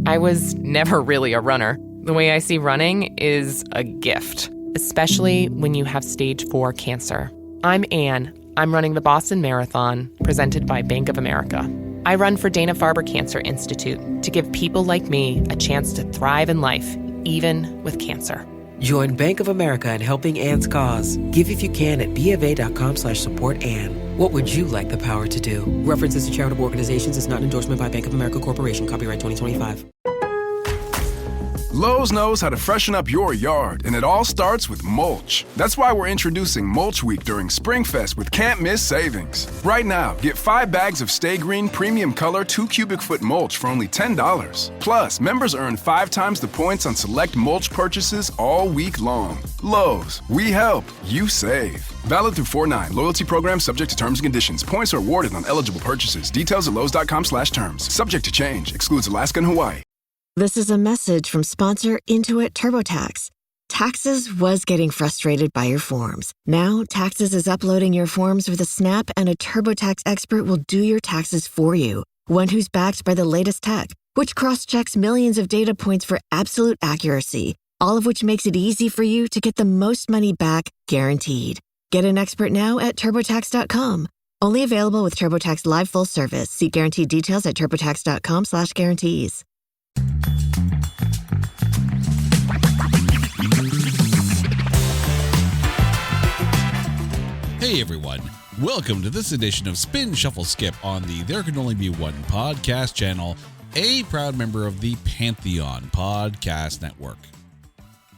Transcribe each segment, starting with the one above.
I was never really a runner. The way I see running is a gift, especially when you have stage 4 cancer. I'm Anne. I'm running the Boston Marathon, presented by Bank of America. I run for Dana-Farber Cancer Institute to give people like me a chance to thrive in life, even with cancer. Join Bank of America in helping Anne's cause. Give if you can at BofA.com/supportAnne. What would you like the power to do? References to charitable organizations is not an endorsement by Bank of America Corporation. Copyright 2025. Lowe's knows how to freshen up your yard, and it all starts with mulch. That's why we're introducing Mulch Week during SpringFest with can't-miss savings. Right now, get 5 bags of Stay Green Premium Color 2 cubic foot mulch for only $10. Plus, members earn 5 times the points on select mulch purchases all week long. Lowe's, we help, you save. Valid through 4/9. Loyalty program subject to terms and conditions. Points are awarded on eligible purchases. Details at lowes.com/terms. Subject to change. Excludes Alaska and Hawaii. This is a message from sponsor Intuit TurboTax. Taxes was getting frustrated by your forms. Now, Taxes is uploading your forms with a snap, and a TurboTax expert will do your taxes for you. One who's backed by the latest tech, which cross-checks millions of data points for absolute accuracy, all of which makes it easy for you to get the most money back, guaranteed. Get an expert now at TurboTax.com. Only available with TurboTax Live Full Service. See guaranteed details at TurboTax.com/guarantees. Hey everyone, welcome to this edition of Spin Shuffle Skip on the There Can Only Be One podcast channel, a proud member of the Pantheon Podcast Network.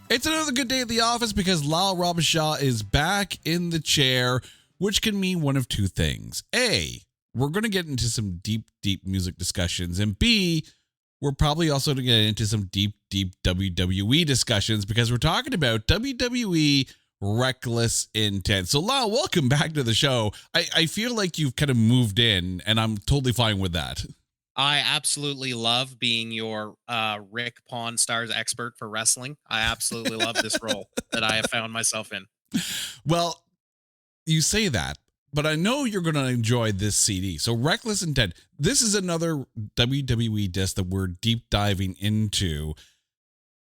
It's another good day at the office because Lyle Robichaud is back in the chair, which can mean one of two things. A, we're going to get into some deep music discussions, and B, we're probably also going to get into some deep WWE discussions because we're talking about WWE Wreckless Intent. So Lyle, welcome back to the show. I feel like you've kind of moved in, and I'm totally fine with that. I absolutely love being your Rick Pawn Stars expert for wrestling. I absolutely love this role that I have found myself in. Well, you say that, but I know you're going to enjoy this CD. So Wreckless Intent, this is another WWE disc that we're deep diving into.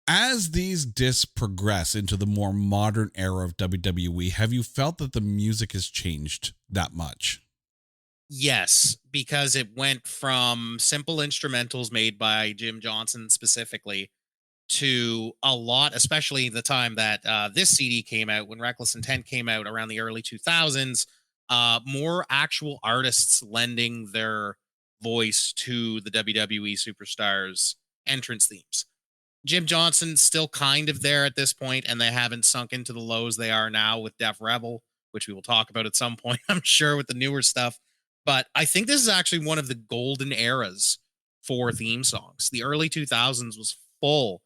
As these discs progress into the more modern era of WWE, have you felt that the music has changed that much? Yes, because it went from simple instrumentals made by Jim Johnson specifically to a lot, especially the time that this CD came out, when Wreckless Intent came out around the early 2000s, more actual artists lending their voice to the WWE superstars' entrance themes. Jim Johnson's still kind of there at this point, and they haven't sunk into the lows they are now with Def Rebel, which we will talk about at some point, I'm sure, with the newer stuff. But I think this is actually one of the golden eras for theme songs. The early 2000s was full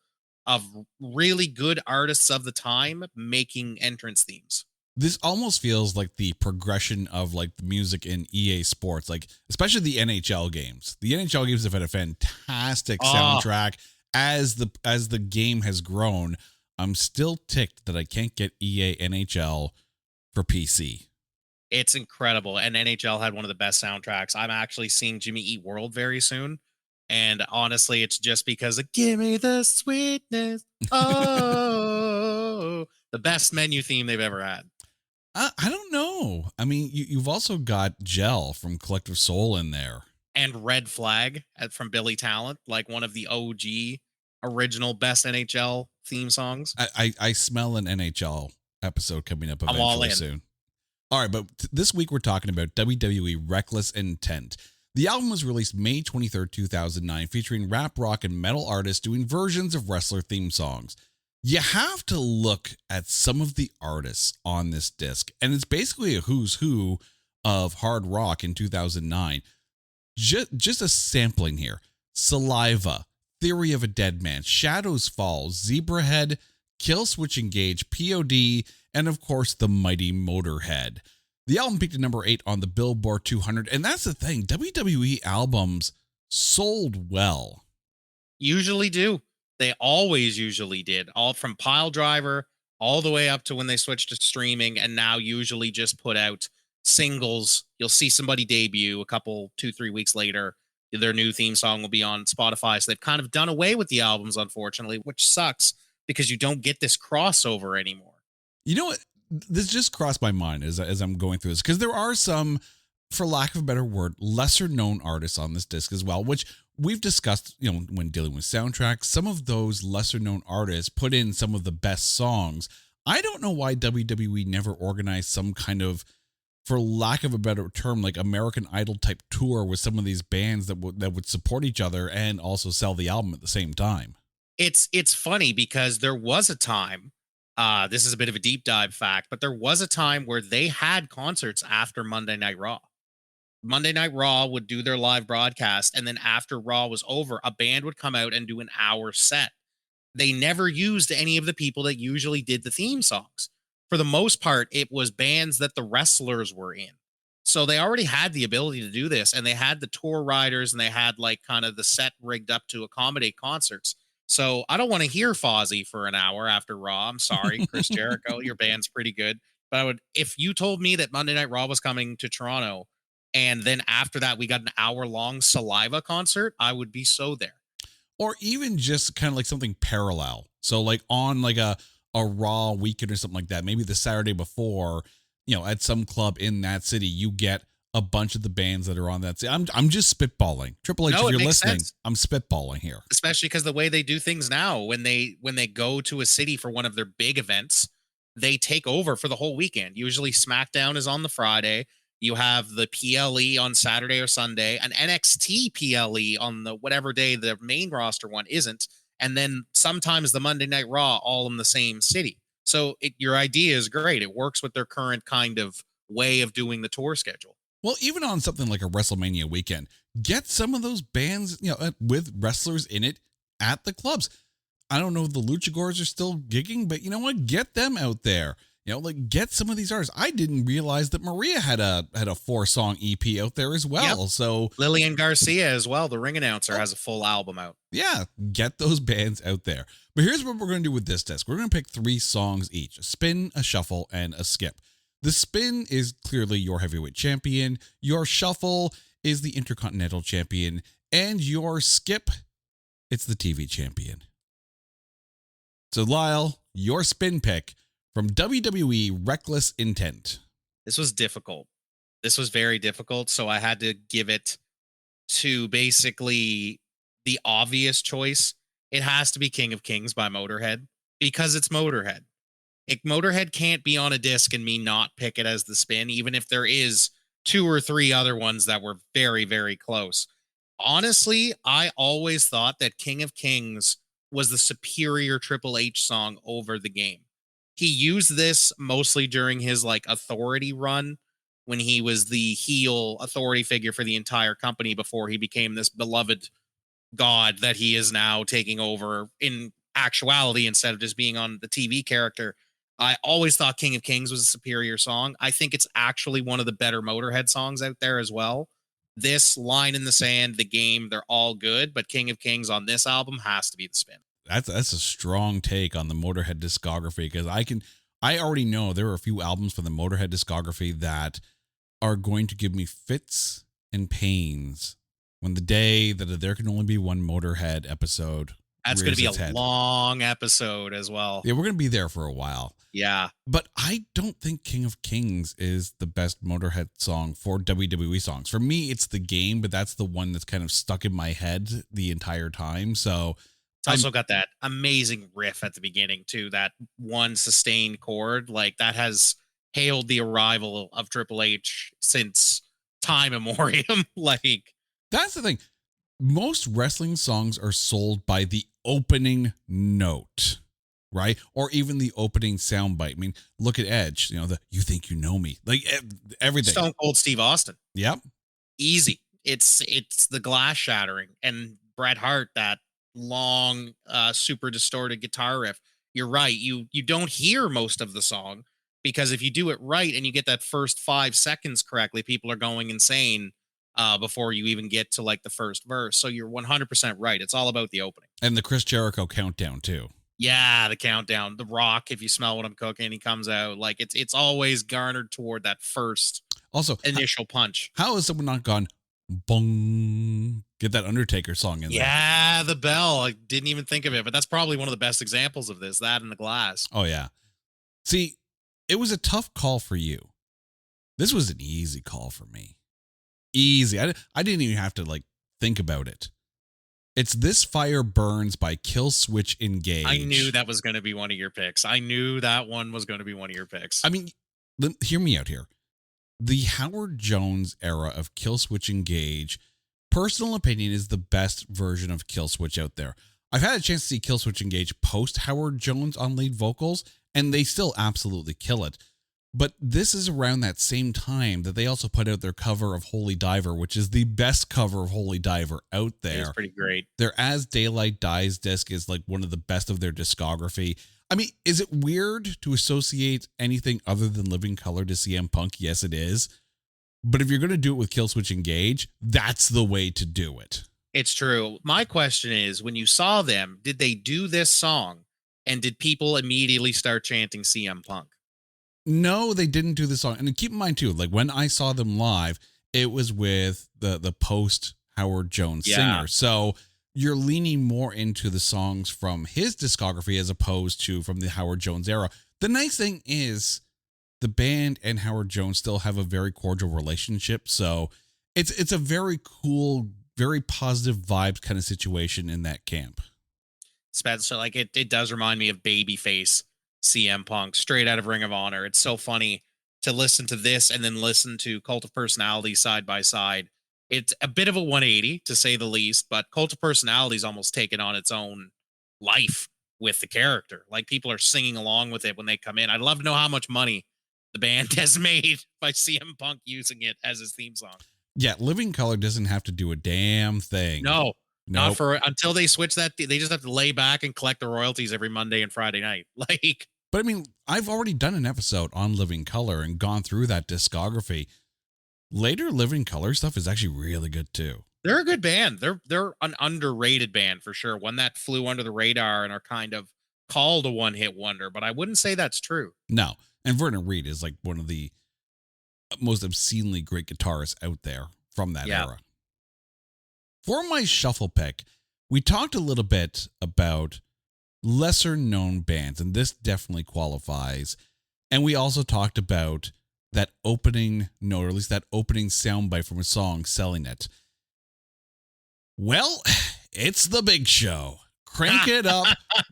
of really good artists of the time making entrance themes. This almost feels like the progression of like the music in EA Sports, like especially the NHL games. The NHL games have had a fantastic soundtrack. As the game has grown, I'm still ticked that I can't get EA NHL for PC. It's incredible. And NHL had one of the best soundtracks. I'm actually seeing Jimmy Eat World very soon. And honestly, it's just because of Give Me the Sweetness. Oh, the best menu theme they've ever had. I don't know. I mean, you've also got Gel from Collective Soul in there. And Red Flag from Billy Talent, like one of the OG original best NHL theme songs. I smell an NHL episode coming up eventually soon. All right, but this week we're talking about WWE Wreckless Intent. The album was released May 23rd, 2009, featuring rap, rock, and metal artists doing versions of wrestler theme songs. You have to look at some of the artists on this disc, and it's basically a who's who of hard rock in 2009. Just a sampling here. Saliva, Theory of a Dead Man, Shadows Fall, Zebrahead, Killswitch Engage, POD, and of course the mighty Motorhead. The album peaked at number 8 on the Billboard 200, and that's the thing, WWE albums sold well. Usually do. They always usually did. All from Pile Driver all the way up to when they switched to streaming, and now usually just put out singles. You'll see somebody debut a couple 2-3 weeks later, Their new theme song will be on Spotify. So they've kind of done away with the albums, unfortunately, which sucks because you don't get this crossover anymore. You know what? This just crossed my mind as I'm going through this, because there are some, for lack of a better word, lesser known artists on this disc as well, which we've discussed, when dealing with soundtracks. Some of those lesser known artists put in some of the best songs. I don't know why WWE never organized some kind of, for lack of a better term, like American Idol type tour with some of these bands that would support each other and also sell the album at the same time. It's funny because there was a time, this is a bit of a deep dive fact, but there was a time where they had concerts after Monday Night Raw. Monday Night Raw would do their live broadcast, and then after Raw was over, a band would come out and do an hour set. They never used any of the people that usually did the theme songs. For the most part, it was bands that the wrestlers were in. So they already had the ability to do this, and they had the tour riders, and they had like kind of the set rigged up to accommodate concerts. So I don't want to hear Fozzy for an hour after Raw. I'm sorry, Chris Jericho, your band's pretty good. But if you told me that Monday Night Raw was coming to Toronto, and then after that we got an hour-long Saliva concert, I would be so there. Or even just kind of like something parallel. So like on like a Raw weekend or something like that, maybe the Saturday before, at some club in that city, you get a bunch of the bands that are on that city. I'm just spitballing. Triple H, if you're listening, sense. I'm spitballing here. Especially because the way they do things now, when they go to a city for one of their big events, they take over for the whole weekend. Usually SmackDown is on the Friday. You have the PLE on Saturday or Sunday, an NXT PLE on the whatever day the main roster one isn't, and then sometimes the Monday Night Raw all in the same city. So your idea is great. It works with their current kind of way of doing the tour schedule. Well, even on something like a WrestleMania weekend, get some of those bands, with wrestlers in it at the clubs. I don't know if the Luchagors are still gigging, but you know what? Get them out there. Get some of these artists. I didn't realize that Maria had a 4-song EP out there as well. Yep. So Lillian Garcia as well, the ring announcer, has a full album out. Yeah, get those bands out there. But here's what we're going to do with this disc. We're going to pick 3 songs each: a spin, a shuffle, and a skip. The spin is clearly your heavyweight champion. Your shuffle is the Intercontinental champion. And your skip, it's the TV champion. So Lyle, your spin pick from WWE Wreckless Intent. This was difficult. This was very difficult. So I had to give it to basically the obvious choice. It has to be King of Kings by Motorhead, because it's Motorhead. Motorhead can't be on a disc and me not pick it as the spin, even if there is 2 or 3 other ones that were very, very close. Honestly, I always thought that King of Kings was the superior Triple H song over the game. He used this mostly during his authority run, when he was the heel authority figure for the entire company before he became this beloved god that he is now taking over in actuality instead of just being on the TV character. I always thought King of Kings was a superior song. I think it's actually one of the better Motorhead songs out there as well. This, Line in the Sand, The Game, they're all good, but King of Kings on this album has to be the spin. That's a strong take on the Motorhead discography, because I already know there are a few albums from the Motorhead discography that are going to give me fits and pains when the day that there can only be one Motorhead episode. That's going to be a long episode as well. Yeah, we're going to be there for a while. Yeah. But I don't think King of Kings is the best Motorhead song for WWE songs. For me, it's The Game, but that's the one that's kind of stuck in my head the entire time. So it's also got that amazing riff at the beginning too, that one sustained chord. That has hailed the arrival of Triple H since time immemorial. That's the thing. Most wrestling songs are sold by the opening note, right? Or even the opening soundbite. I mean, look at Edge, the "You Think You Know Me," everything. Stone Cold Steve Austin. Yep. Easy. It's the glass shattering, and Bret Hart, that long, super distorted guitar riff. You're right. You don't hear most of the song, because if you do it right and you get that first 5 seconds correctly, people are going insane before you even get to the first verse. So you're 100% right. It's all about the opening. And the Chris Jericho countdown too. Yeah, the countdown. The Rock, If You Smell What I'm Cooking, he comes out. It's always garnered toward that first also initial punch. How has someone not gone bong, Get that Undertaker song in there. Yeah, the bell. I didn't even think of it, but that's probably one of the best examples of this, that and the glass. Oh, yeah. See, it was a tough call for you. This was an easy call for me. Easy. I didn't even have to like think about it. It's This Fire Burns by Killswitch Engage. I knew that was going to be one of your picks. I knew that one was going to be one of your picks. I mean, hear me out here. The Howard Jones era of Killswitch Engage, personal opinion, is the best version of Killswitch out there. I've had a chance to see Killswitch Engage post Howard Jones on lead vocals, and they still absolutely kill it. But this is around that same time that they also put out their cover of Holy Diver, which is the best cover of Holy Diver out there. It's pretty great. Their As Daylight Dies disc is like one of the best of their discography. I mean, is it weird to associate anything other than Living Color to CM Punk? Yes, it is. But if you're going to do it with Killswitch Engage, that's the way to do it. It's true. My question is, when you saw them, did they do this song and did people immediately start chanting CM Punk? No, they didn't do the song. And keep in mind too, like when I saw them live, it was with the post Howard Jones singer. So you're leaning more into the songs from his discography as opposed to from the Howard Jones era. The nice thing is the band and Howard Jones still have a very cordial relationship. So it's a very cool, very positive vibes kind of situation in that camp. Spencer, like it does remind me of Babyface CM Punk, straight out of Ring of Honor. It's so funny to listen to this and then listen to Cult of Personality side by side. It's a bit of a 180 to say the least, but Cult of Personality's almost taken on its own life with the character. Like people are singing along with it when they come in. I'd love to know how much money the band has made by CM Punk using it as his theme song. Yeah, Living Color doesn't have to do a damn thing. No, not for until they switch that. They just have to lay back and collect the royalties every Monday and Friday night. Like, but I mean, I've already done an episode on Living Color and gone through that discography. Later Living Color stuff is actually really good too. They're a good band. They're an underrated band for sure. One that flew under the radar and are kind of called a one-hit wonder, but I wouldn't say that's true. No. And Vernon Reid is like one of the most obscenely great guitarists out there from that era. For my shuffle pick, we talked a little bit about lesser known bands, and this definitely qualifies. And we also talked about that opening note, or at least that opening soundbite from a song, Selling It. Well, it's The Big Show. Crank It Up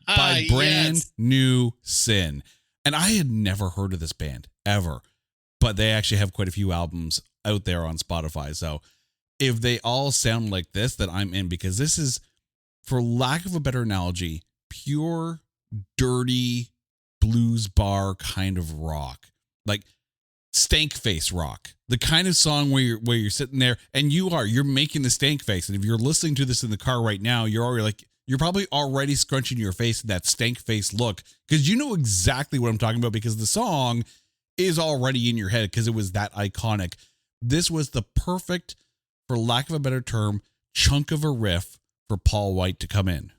by Brand New Sin. And I had never heard of this band ever, but they actually have quite a few albums out there on Spotify. So if they all sound like this, then I'm in, because this is, for lack of a better analogy, pure, dirty blues bar kind of rock. Like stank face rock. The kind of song where you're sitting there and you're making the stank face. And if you're listening to this in the car right now, you're probably already scrunching your face in that stank face look, because you know exactly what I'm talking about, because the song is already in your head because it was that iconic. This was the perfect, for lack of a better term, chunk of a riff for Paul White to come in.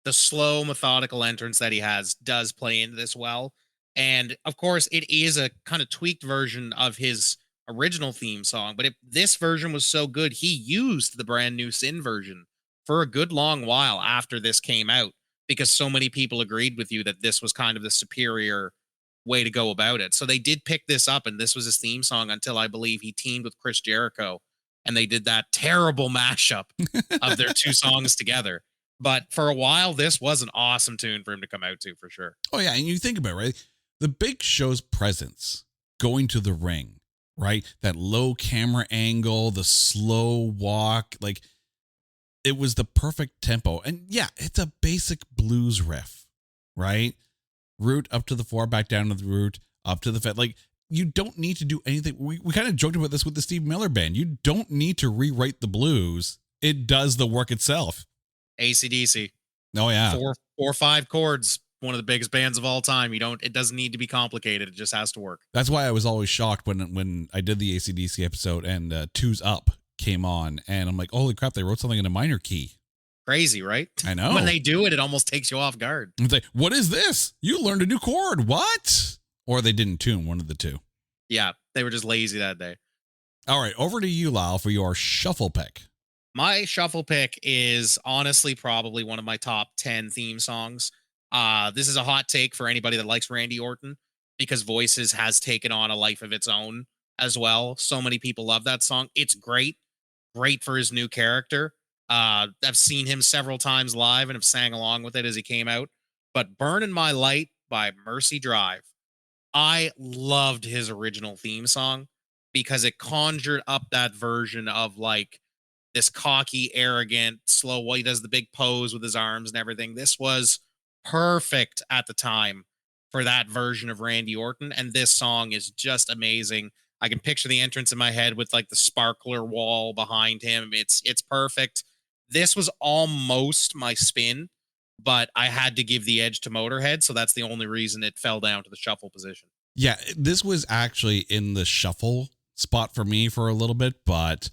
The slow, methodical entrance that he has does play into this well. And of course, it is a kind of tweaked version of his original theme song. But this version was so good, he used the Brand New Sin version for a good long while after this came out, because so many people agreed with you that this was kind of the superior way to go about it. So they did pick this up, and this was his theme song until I believe he teamed with Chris Jericho, and they did that terrible mashup of their two songs together. But for a while, this was an awesome tune for him to come out to, for sure. Oh, yeah. And you think about it, right? The Big Show's presence going to the ring, right? That low camera angle, the slow walk, like it was the perfect tempo. And yeah, it's a basic blues riff, right? Root up to the 4, back down to the root, up to the fifth. Like, you don't need to do anything. We kind of joked about this with the Steve Miller Band. You don't need to rewrite the blues. It does the work itself. AC/DC. Oh, yeah. 4 or 5 chords. One of the biggest bands of all time. It doesn't need to be complicated. It just has to work. That's why I was always shocked when I did the AC/DC episode and Two's Up came on, and I'm like, holy crap, they wrote something in a minor key. Crazy, right? I know. When they do it, it almost takes you off guard. It's like, what is this? You learned a new chord. What? Or they didn't tune, one of the two. Yeah, they were just lazy that day. All right, over to you, Lyle, for your shuffle pick. My shuffle pick is honestly probably one of my top 10 theme songs. This is a hot take for anybody that likes Randy Orton because Voices has taken on a life of its own as well. So many people love that song. It's great for his new character. I've seen him several times live and have sang along with it as he came out. But Burnin' My Light by Mercy Drive, I loved his original theme song because it conjured up that version of like this cocky, arrogant, slow. Well, he does the big pose with his arms and everything. This was perfect at the time for that version of Randy Orton. And this song is just amazing. I can picture the entrance in my head with like the sparkler wall behind him. It's perfect. This was almost my spin, but I had to give the edge to Motorhead, so that's the only reason it fell down to the shuffle position. Yeah, this was actually in the shuffle spot for me for a little bit, but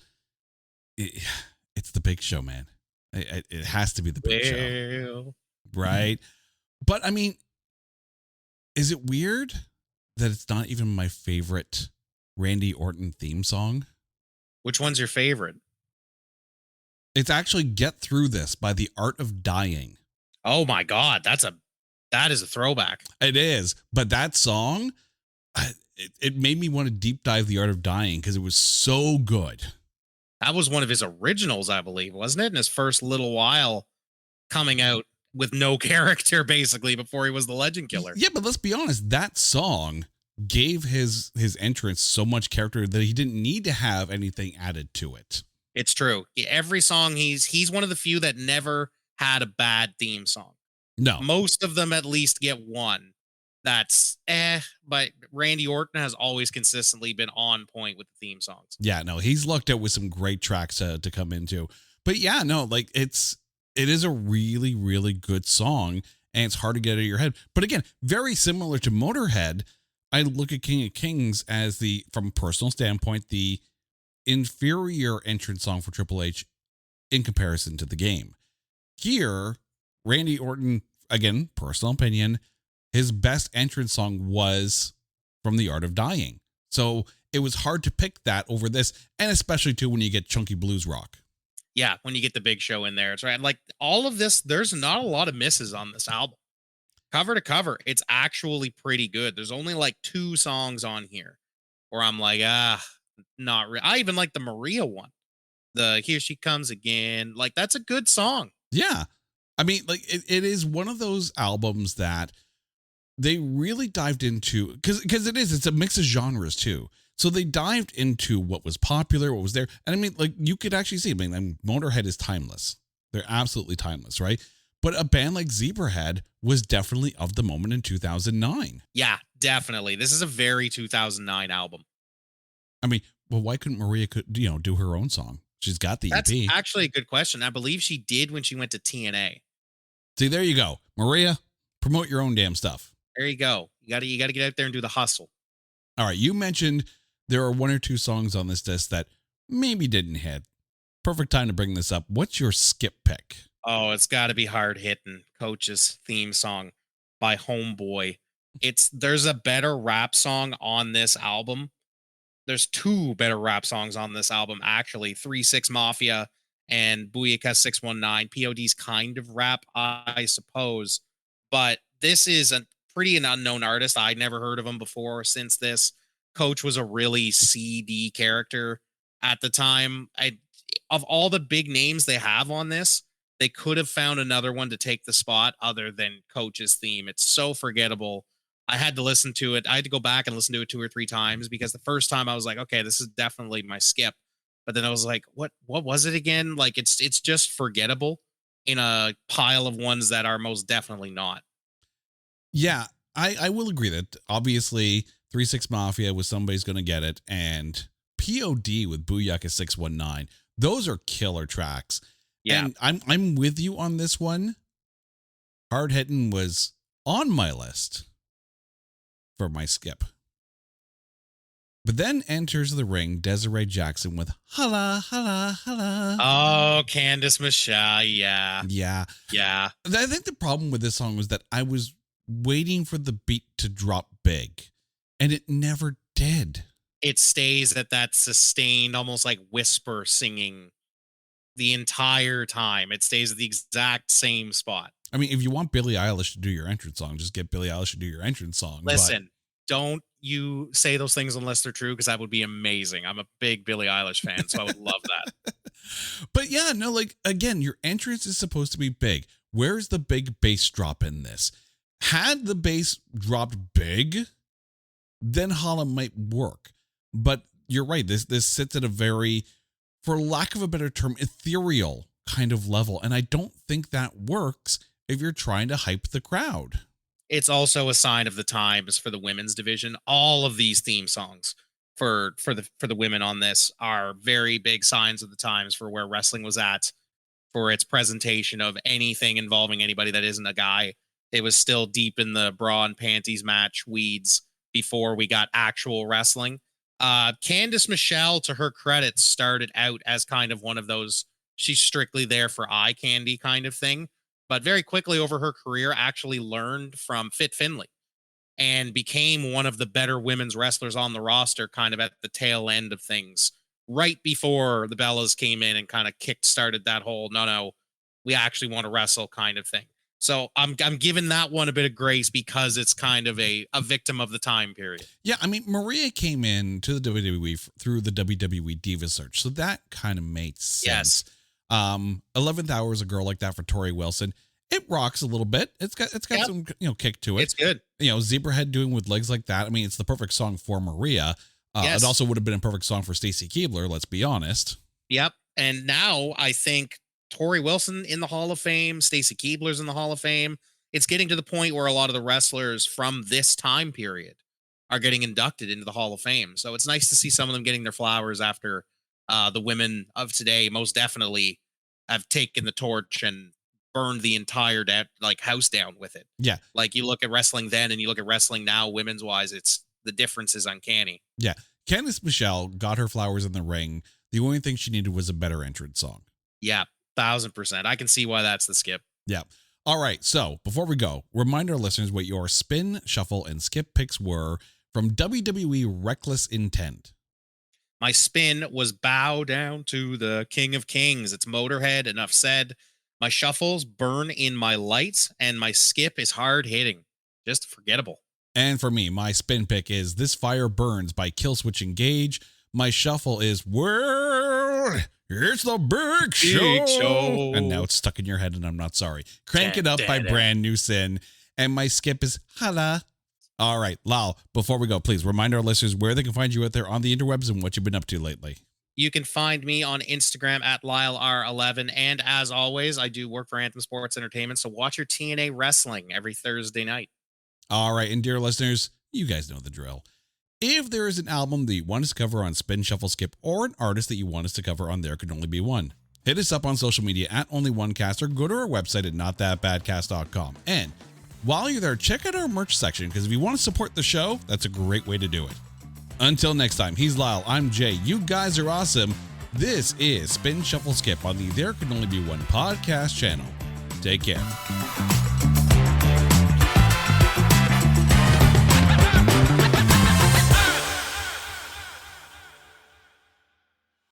it's the Big Show, man. It has to be the Big Show, right? But I mean, is it weird that it's not even my favorite Randy Orton theme song? Which one's your favorite? It's actually Get Through This by The Art of Dying. Oh my God, that is a throwback. It is, but that song, it made me want to deep dive The Art of Dying because it was so good. That was one of his originals, I believe, wasn't it? In his first little while coming out with no character, basically, before he was the Legend Killer. Yeah, but let's be honest, that song gave his entrance so much character that he didn't need to have anything added to it. It's true. Every song, he's one of the few that never had a bad theme song. No. Most of them at least get one that's but Randy Orton has always consistently been on point with the theme songs. Yeah, no, he's lucked out with some great tracks to come into. But yeah, no, like it is a really, really good song, and it's hard to get out of your head. But again, very similar to Motorhead, I look at King of Kings as from a personal standpoint, the inferior entrance song for Triple H in comparison to the game. Here, Randy Orton, again, personal opinion, his best entrance song was from The Art of Dying. So it was hard to pick that over this, and especially too when you get chunky blues rock. Yeah, when you get the Big Show in there, it's right. Like all of this, there's not a lot of misses on this album. Cover to cover, it's actually pretty good. There's only like 2 songs on here where I'm like, not really. I even like the Maria one. The Here She Comes Again. Like, that's a good song. Yeah. I mean, like it is one of those albums that they really dived into because it's a mix of genres too. So they dived into what was popular, what was there. And I mean, like you could actually see, I mean, Motorhead is timeless. They're absolutely timeless, right? But a band like Zebrahead was definitely of the moment in 2009. Yeah, definitely. This is a very 2009 album. I mean, well, why couldn't Maria do her own song? She's got the EP. That's actually a good question. I believe she did when she went to TNA. See, there you go. Maria, promote your own damn stuff. There you go. You got to get out there and do the hustle. All right, you mentioned there are 1 or 2 songs on this disc that maybe didn't hit. Perfect time to bring this up. What's your skip pick? Oh, it's got to be Hard Hittin', Coach's theme song by Homeboy. There's a better rap song on this album. There's 2 better rap songs on this album, actually. 3-6 Mafia and Booyaka 619. POD's kind of rap, I suppose. But this is an unknown artist. I'd never heard of him before or since this. Coach was a really CD character at the time. Of all the big names they have on this, they could have found another one to take the spot other than Coach's theme. It's so forgettable. I had to listen to it. I had to go back and listen to it 2 or 3 times because the first time I was like, okay, this is definitely my skip. But then I was like, what was it again? Like it's just forgettable in a pile of ones that are most definitely not. Yeah, I will agree that obviously 3-6 Mafia was Somebody's Gonna Get It and POD with Booyaka 619. Those are killer tracks. Yeah. And I'm with you on this one. Hard Hittin' was on my list for my skip. But then enters the ring Desiree Jackson with Holla, Holla, Holla. Oh, Candice Michelle. Yeah. Yeah. Yeah. I think the problem with this song was that I was waiting for the beat to drop big, and it never did. It stays at that sustained, almost like whisper singing the entire time. It stays at the exact same spot. I mean, if you want Billie Eilish to do your entrance song, just get Billie Eilish to do your entrance song. Listen, don't you say those things unless they're true, because that would be amazing. I'm a big Billie Eilish fan, so I would love that. But yeah, no, like, again, your entrance is supposed to be big. Where's the big bass drop in this? Had the bass dropped big, then Holla might work. But you're right. This sits at a very, for lack of a better term, ethereal kind of level. And I don't think that works if you're trying to hype the crowd. It's also a sign of the times for the women's division. All of these theme songs for the women on this are very big signs of the times for where wrestling was at, for its presentation of anything involving anybody that isn't a guy. It was still deep in the bra and panties match weeds before we got actual wrestling. Candice Michelle, to her credit, started out as kind of one of those, she's strictly there for eye candy kind of thing, but very quickly over her career actually learned from Fit Finlay and became one of the better women's wrestlers on the roster, kind of at the tail end of things, right before the Bellas came in and kind of kick-started that whole, no, we actually want to wrestle kind of thing. So I'm giving that one a bit of grace because it's kind of a victim of the time period. Yeah, I mean, Maria came in to the WWE through the WWE Diva Search, so that kind of made sense. Yes. 11th Hour is a girl like that for Tori Wilson. It rocks a little bit. It's got some kick to it. It's good. Zebrahead doing with legs like that. I mean, it's the perfect song for Maria. Yes. It also would have been a perfect song for Stacy Keibler. Let's be honest. Yep. And now I think Tori Wilson in the Hall of Fame, Stacy Keibler's in the Hall of Fame. It's getting to the point where a lot of the wrestlers from this time period are getting inducted into the Hall of Fame. So it's nice to see some of them getting their flowers after the women of today most definitely have taken the torch and burned the entire house down with it. Yeah. Like you look at wrestling then and you look at wrestling now, women's wise, it's the difference is uncanny. Yeah. Candice Michelle got her flowers in the ring. The only thing she needed was a better entrance song. Yeah. 1000%. I can see why that's the skip. Yeah. All right. So before we go, remind our listeners what your spin, shuffle, and skip picks were from WWE Wreckless Intent. My spin was bow down to the King of Kings. It's Motorhead. Enough said. My shuffles burn in my lights, and my skip is hard hitting. Just forgettable. And for me, my spin pick is This Fire Burns by Killswitch Engage. My shuffle is World. It's the big show. And now it's stuck in your head, and I'm not sorry. Crank It Up by Brand New Sin. And my skip is Hala. All right, Lal, before we go, please remind our listeners where they can find you out there on the interwebs and what you've been up to lately. You can find me on Instagram at LyleR11. And as always, I do work for Anthem Sports Entertainment. So watch your TNA wrestling every Thursday night. All right. And dear listeners, you guys know the drill. If there is an album that you want us to cover on Spin, Shuffle, Skip, or an artist that you want us to cover on There Can Only Be One, hit us up on social media at OnlyOneCast or go to our website at NotThatBadCast.com. And while you're there, check out our merch section, because if you want to support the show, that's a great way to do it. Until next time, he's Lyle, I'm Jay. You guys are awesome. This is Spin, Shuffle, Skip on the There Can Only Be One podcast channel. Take care.